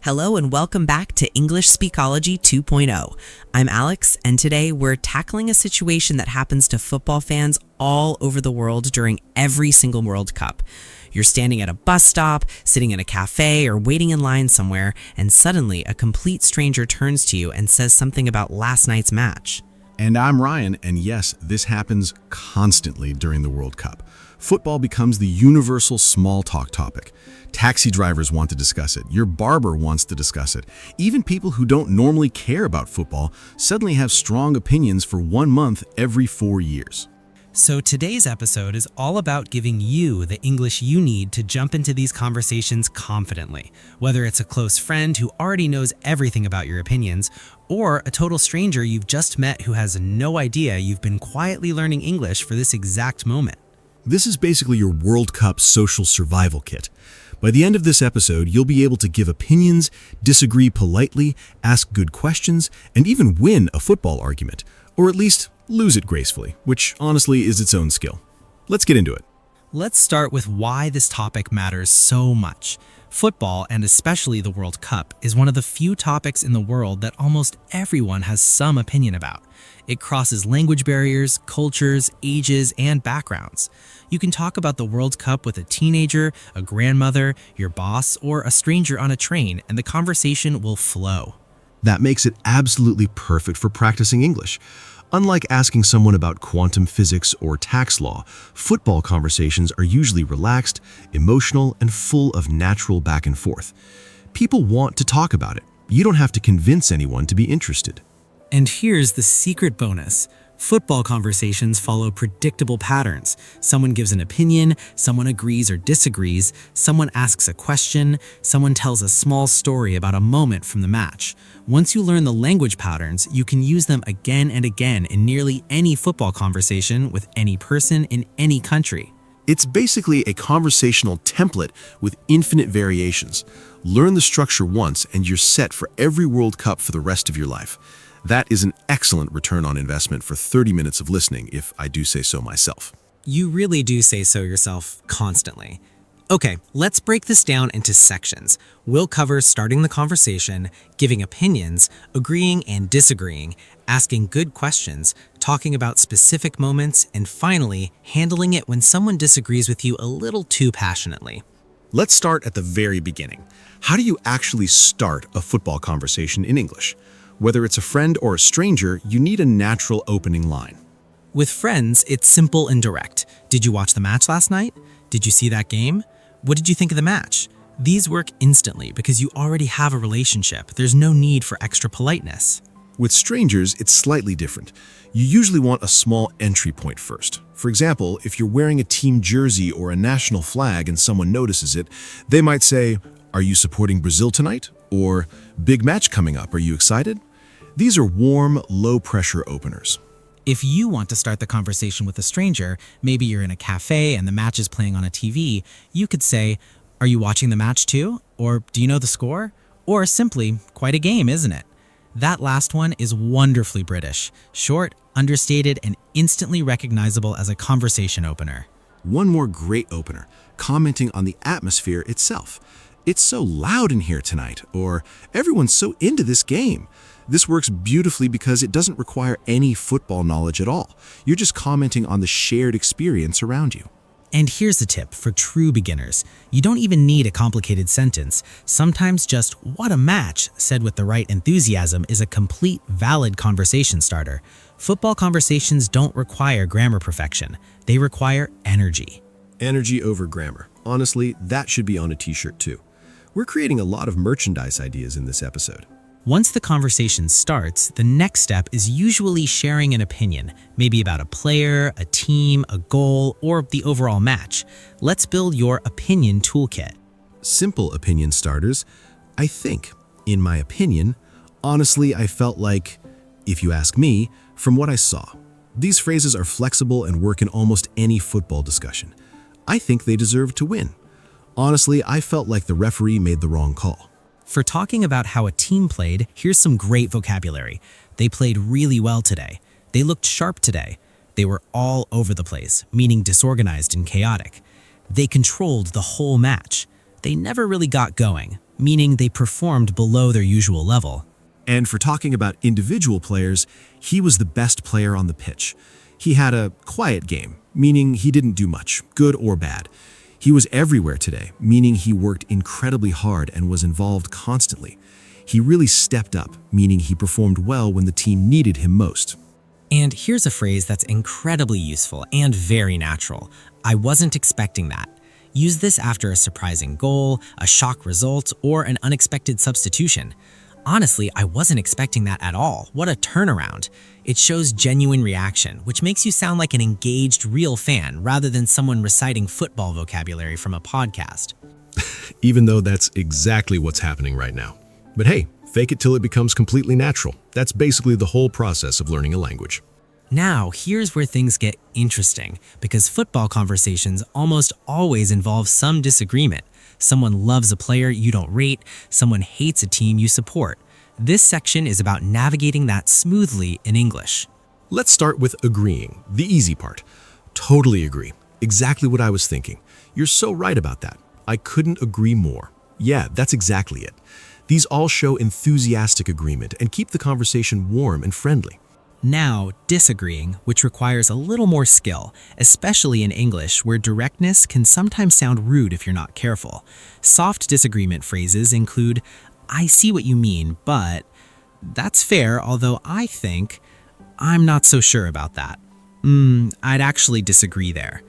Hello and welcome back to English Speakology 2.0. I'm Alex, and today we're tackling a situation that happens to football fans all over the world during every single World Cup. You're standing at a bus stop, sitting in a cafe, or waiting in line somewhere, and suddenly a complete stranger turns to you and says something about last night's match. And I'm Ryan, and yes, this happens constantly during the World Cup. Football becomes the universal small talk topic. Taxi drivers want to discuss it. Your barber wants to discuss it. Even people who don't normally care about football suddenly have strong opinions for 1 month every 4 years. So today's episode is all about giving you the English you need to jump into these conversations confidently, whether it's a close friend who already knows everything about your opinions, or a total stranger you've just met who has no idea you've been quietly learning English for this exact moment. This is basically your World Cup social survival kit. By the end of this episode, you'll be able to give opinions, disagree politely, ask good questions, and even win a football argument, or at least lose it gracefully, which honestly is its own skill. Let's get into it. Let's start with why this topic matters so much. Football, and especially the World Cup, is one of the few topics in the world that almost everyone has some opinion about. It crosses language barriers, cultures, ages, and backgrounds. You can talk about the World Cup with a teenager, a grandmother, your boss, or a stranger on a train, and the conversation will flow. That makes it absolutely perfect for practicing English. Unlike asking someone about quantum physics or tax law, football conversations are usually relaxed, emotional, and full of natural back and forth. People want to talk about it. You don't have to convince anyone to be interested. And here's the secret bonus. Football conversations follow predictable patterns. Someone gives an opinion, someone agrees or disagrees, someone asks a question, someone tells a small story about a moment from the match. Once you learn the language patterns, you can use them again and again in nearly any football conversation with any person in any country. It's basically a conversational template with infinite variations. Learn the structure once and you're set for every World Cup for the rest of your life. That is an excellent return on investment for 30 minutes of listening, if I do say so myself. You really do say so yourself constantly. Okay, let's break this down into sections. We'll cover starting the conversation, giving opinions, agreeing and disagreeing, asking good questions, talking about specific moments, and finally, handling it when someone disagrees with you a little too passionately. Let's start at the very beginning. How do you actually start a football conversation in English? Whether it's a friend or a stranger, you need a natural opening line. With friends, it's simple and direct. Did you watch the match last night? Did you see that game? What did you think of the match? These work instantly because you already have a relationship. There's no need for extra politeness. With strangers, it's slightly different. You usually want a small entry point first. For example, if you're wearing a team jersey or a national flag and someone notices it, they might say, "Are you supporting Brazil tonight?" Or, "Big match coming up, are you excited?" These are warm, low-pressure openers. If you want to start the conversation with a stranger, maybe you're in a cafe and the match is playing on a TV, you could say, "Are you watching the match too?" Or, "Do you know the score?" Or simply, "Quite a game, isn't it?" That last one is wonderfully British, short, understated, and instantly recognizable as a conversation opener. One more great opener, commenting on the atmosphere itself. "It's so loud in here tonight," or "Everyone's so into this game." This works beautifully because it doesn't require any football knowledge at all. You're just commenting on the shared experience around you. And here's a tip for true beginners. You don't even need a complicated sentence. Sometimes just "what a match" said with the right enthusiasm is a complete, valid conversation starter. Football conversations don't require grammar perfection. They require energy. Energy over grammar. Honestly, that should be on a t-shirt too. We're creating a lot of merchandise ideas in this episode. Once the conversation starts, the next step is usually sharing an opinion, maybe about a player, a team, a goal, or the overall match. Let's build your opinion toolkit. Simple opinion starters. I think, in my opinion, honestly, I felt like, if you ask me, from what I saw. These phrases are flexible and work in almost any football discussion. I think they deserve to win. Honestly, I felt like the referee made the wrong call. For talking about how a team played, here's some great vocabulary. They played really well today. They looked sharp today. They were all over the place, meaning disorganized and chaotic. They controlled the whole match. They never really got going. meaning they performed below their usual level. And for talking about individual players, he was the best player on the pitch. He had a quiet game, meaning he didn't do much, good or bad. He was everywhere today, meaning he worked incredibly hard and was involved constantly. He really stepped up, meaning he performed well when the team needed him most. And here's a phrase that's incredibly useful and very natural. I wasn't expecting that. Use this after a surprising goal, a shock result, or an unexpected substitution. Honestly, I wasn't expecting that at all. What a turnaround. It shows genuine reaction, which makes you sound like an engaged, real fan rather than someone reciting football vocabulary from a podcast. Even though that's exactly what's happening right now. But hey, fake it till it becomes completely natural. That's basically the whole process of learning a language. Now, here's where things get interesting, because football conversations almost always involve some disagreement. Someone loves a player you don't rate, someone hates a team you support. This section is about navigating that smoothly in English. Let's start with agreeing, the easy part. Totally agree. Exactly what I was thinking. You're so right about that. I couldn't agree more. Yeah, that's exactly it. These all show enthusiastic agreement and keep the conversation warm and friendly. Now, disagreeing, which requires a little more skill, especially in English where directness can sometimes sound rude if you're not careful. Soft disagreement phrases include, I see what you mean, but that's fair, although I think, I'm not so sure about that. I'd actually disagree there.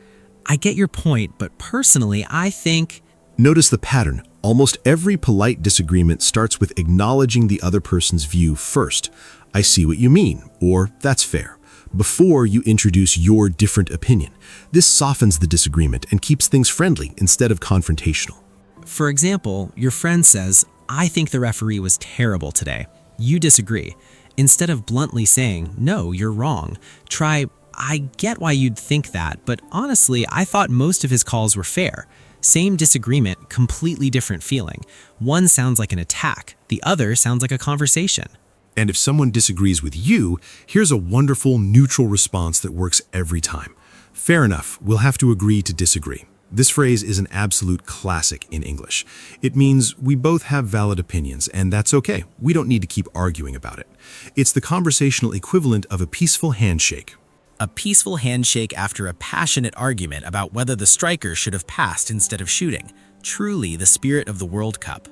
I get your point, but personally, I think... Notice the pattern. Almost every polite disagreement starts with acknowledging the other person's view first. I see what you mean, or that's fair, before you introduce your different opinion. This softens the disagreement and keeps things friendly instead of confrontational. For example, your friend says, I think the referee was terrible today. You disagree. Instead of bluntly saying, no, you're wrong, try, I get why you'd think that, but honestly, I thought most of his calls were fair. Same disagreement, completely different feeling. One sounds like an attack, the other sounds like a conversation. And if someone disagrees with you, here's a wonderful neutral response that works every time. Fair enough, we'll have to agree to disagree. This phrase is an absolute classic in English. It means we both have valid opinions, and that's okay. We don't need to keep arguing about it. It's the conversational equivalent of a peaceful handshake. A peaceful handshake after a passionate argument about whether the striker should have passed instead of shooting. Truly the spirit of the World Cup.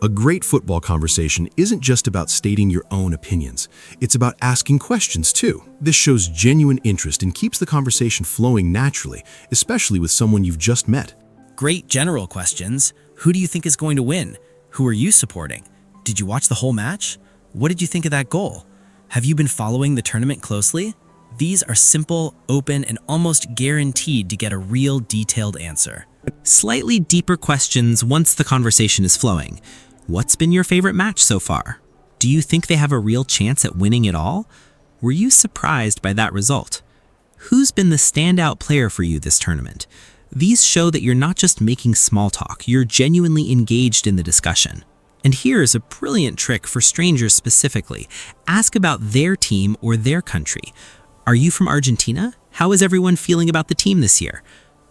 A great football conversation isn't just about stating your own opinions. It's about asking questions too. This shows genuine interest and keeps the conversation flowing naturally, especially with someone you've just met. Great general questions. Who do you think is going to win? Who are you supporting? Did you watch the whole match? What did you think of that goal? Have you been following the tournament closely? These are simple, open, and almost guaranteed to get a real detailed answer. Slightly deeper questions once the conversation is flowing. What's been your favorite match so far? Do you think they have a real chance at winning it all? Were you surprised by that result? Who's been the standout player for you this tournament? These show that you're not just making small talk, you're genuinely engaged in the discussion. And here's a brilliant trick for strangers specifically. Ask about their team or their country. Are you from Argentina? How is everyone feeling about the team this year?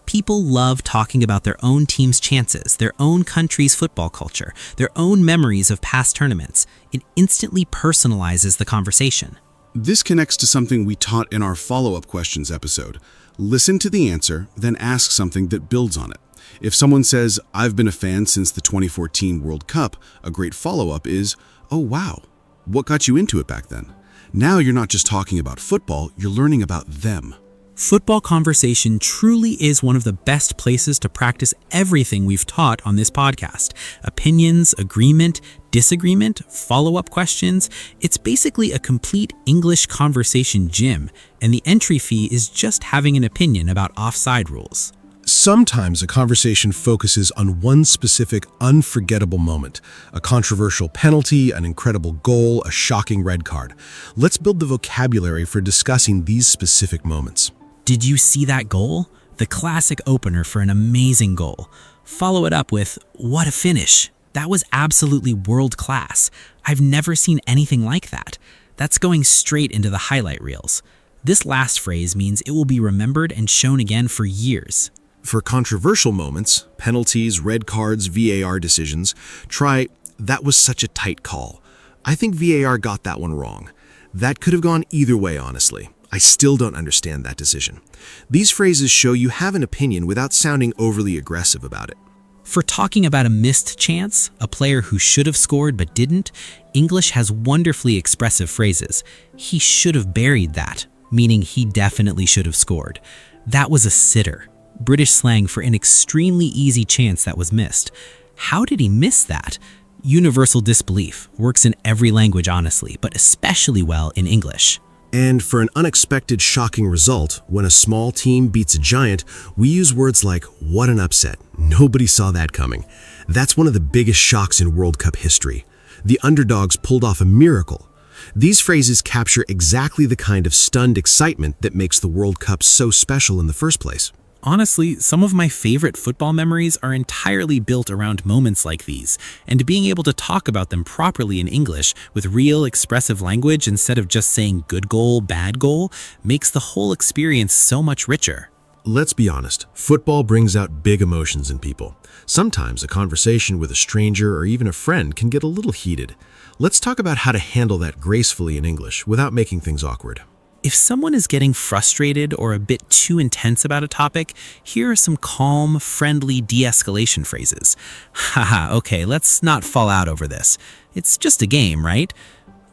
People love talking about their own team's chances, their own country's football culture, their own memories of past tournaments. It instantly personalizes the conversation. This connects to something we taught in our follow-up questions episode. Listen to the answer, then ask something that builds on it. If someone says, I've been a fan since the 2014 World Cup, a great follow-up is, oh wow, what got you into it back then? Now you're not just talking about football, you're learning about them. Football conversation truly is one of the best places to practice everything we've taught on this podcast. Opinions, agreement, disagreement, follow-up questions. It's basically a complete English conversation gym, and the entry fee is just having an opinion about offside rules. Sometimes a conversation focuses on one specific unforgettable moment, a controversial penalty, an incredible goal, a shocking red card. Let's build the vocabulary for discussing these specific moments. Did you see that goal? The classic opener for an amazing goal. Follow it up with, what a finish. That was absolutely world class. I've never seen anything like that. That's going straight into the highlight reels. This last phrase means it will be remembered and shown again for years. For controversial moments, penalties, red cards, VAR decisions, try, "That was such a tight call. I think VAR got that one wrong. That could have gone either way, honestly. I still don't understand that decision." These phrases show you have an opinion without sounding overly aggressive about it. For talking about a missed chance, a player who should have scored but didn't, English has wonderfully expressive phrases. He should have buried that, meaning he definitely should have scored. That was a sitter, British slang for an extremely easy chance that was missed. How did he miss that? Universal disbelief works in every language, honestly, but especially well in English. And for an unexpected, shocking result, when a small team beats a giant, we use words like, "What an upset. Nobody saw that coming." That's one of the biggest shocks in World Cup history. The underdogs pulled off a miracle. These phrases capture exactly the kind of stunned excitement that makes the World Cup so special in the first place. Honestly, some of my favorite football memories are entirely built around moments like these, and being able to talk about them properly in English with real expressive language instead of just saying good goal, bad goal, makes the whole experience so much richer. Let's be honest, football brings out big emotions in people. Sometimes a conversation with a stranger or even a friend can get a little heated. Let's talk about how to handle that gracefully in English without making things awkward. If someone is getting frustrated or a bit too intense about a topic, here are some calm, friendly de-escalation phrases. Haha, okay, let's not fall out over this. It's just a game, right?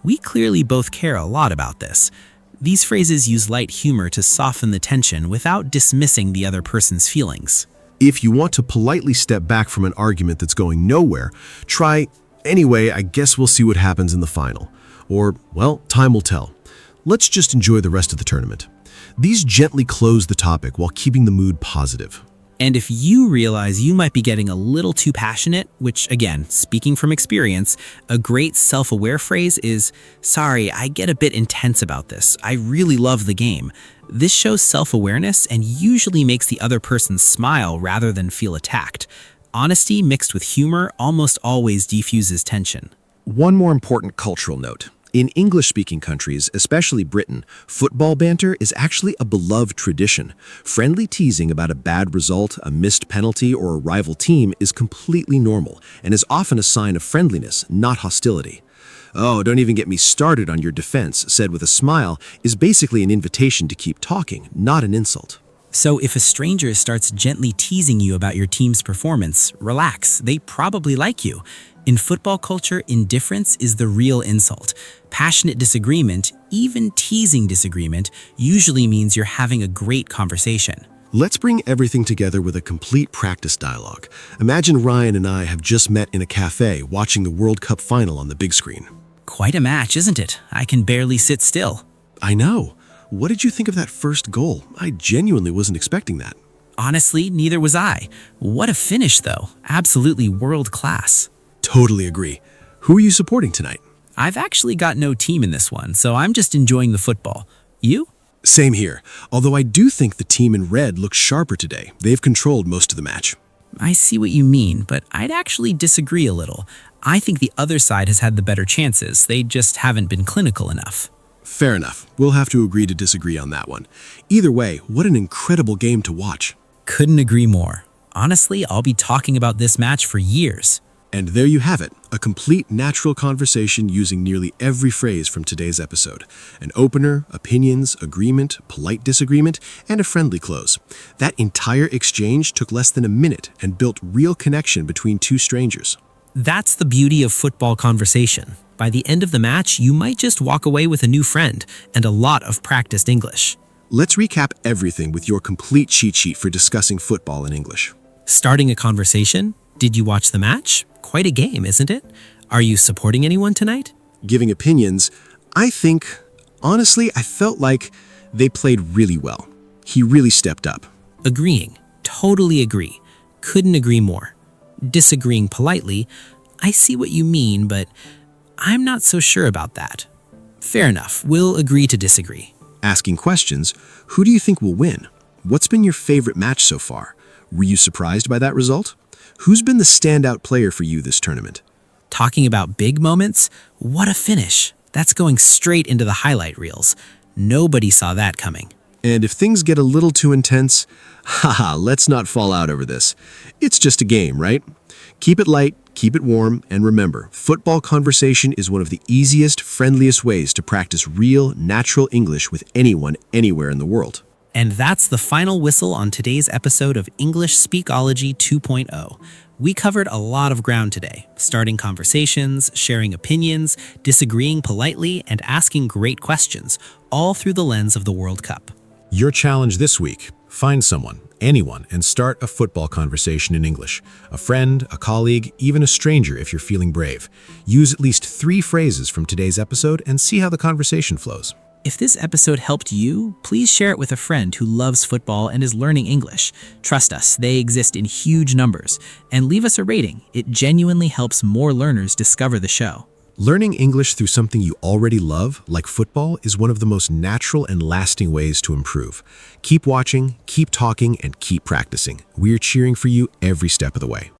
We clearly both care a lot about this. These phrases use light humor to soften the tension without dismissing the other person's feelings. If you want to politely step back from an argument that's going nowhere, try, "Anyway, I guess we'll see what happens in the final." Or, "Well, time will tell. Let's just enjoy the rest of the tournament." These gently close the topic while keeping the mood positive. And if you realize you might be getting a little too passionate, which again, speaking from experience, a great self-aware phrase is, "Sorry, I get a bit intense about this. I really love the game." This shows self-awareness and usually makes the other person smile rather than feel attacked. Honesty mixed with humor almost always defuses tension. One more important cultural note. In English-speaking countries, especially Britain, football banter is actually a beloved tradition. Friendly teasing about a bad result, a missed penalty, or a rival team is completely normal and is often a sign of friendliness, not hostility. "Oh, don't even get me started on your defense," said with a smile, is basically an invitation to keep talking, not an insult. So if a stranger starts gently teasing you about your team's performance, relax, they probably like you. In football culture, indifference is the real insult. Passionate disagreement, even teasing disagreement, usually means you're having a great conversation. Let's bring everything together with a complete practice dialogue. Imagine Ryan and I have just met in a cafe watching the World Cup final on the big screen. Quite a match, isn't it? I can barely sit still. I know. What did you think of that first goal? I genuinely wasn't expecting that. Honestly, neither was I. What a finish, though. Absolutely world class. Totally agree. Who are you supporting tonight? I've actually got no team in this one, so I'm just enjoying the football. You? Same here, although I do think the team in red looks sharper today. They've controlled most of the match. I see what you mean, but I'd actually disagree a little. I think the other side has had the better chances. They just haven't been clinical enough. Fair enough. We'll have to agree to disagree on that one. Either way, what an incredible game to watch. Couldn't agree more. Honestly, I'll be talking about this match for years. And there you have it, a complete natural conversation using nearly every phrase from today's episode. An opener, opinions, agreement, polite disagreement, and a friendly close. That entire exchange took less than a minute and built real connection between two strangers. That's the beauty of football conversation. By the end of the match, you might just walk away with a new friend and a lot of practiced English. Let's recap everything with your complete cheat sheet for discussing football in English. Starting a conversation? Did you watch the match? Quite a game, isn't it? Are you supporting anyone tonight? Giving opinions, honestly, I felt like they played really well. He really stepped up. Agreeing. Totally agree. Couldn't agree more. Disagreeing politely, I see what you mean, but I'm not so sure about that. Fair enough, we'll agree to disagree. Asking questions, who do you think will win? What's been your favorite match so far? Were you surprised by that result? Who's been the standout player for you this tournament? Talking about big moments, what a finish. That's going straight into the highlight reels. Nobody saw that coming. And if things get a little too intense, haha, let's not fall out over this. It's just a game, right? Keep it light, keep it warm, and remember, football conversation is one of the easiest, friendliest ways to practice real, natural English with anyone, anywhere in the world. And that's the final whistle on today's episode of English Speakology 2.0. We covered a lot of ground today, starting conversations, sharing opinions, disagreeing politely, and asking great questions, all through the lens of the World Cup. Your challenge this week: find someone, anyone, and start a football conversation in English. A friend, a colleague, even a stranger if you're feeling brave. Use at least 3 phrases from today's episode and see how the conversation flows. If this episode helped you, please share it with a friend who loves football and is learning English. Trust us, they exist in huge numbers. And leave us a rating. It genuinely helps more learners discover the show. Learning English through something you already love, like football, is one of the most natural and lasting ways to improve. Keep watching, keep talking, and keep practicing. We're cheering for you every step of the way.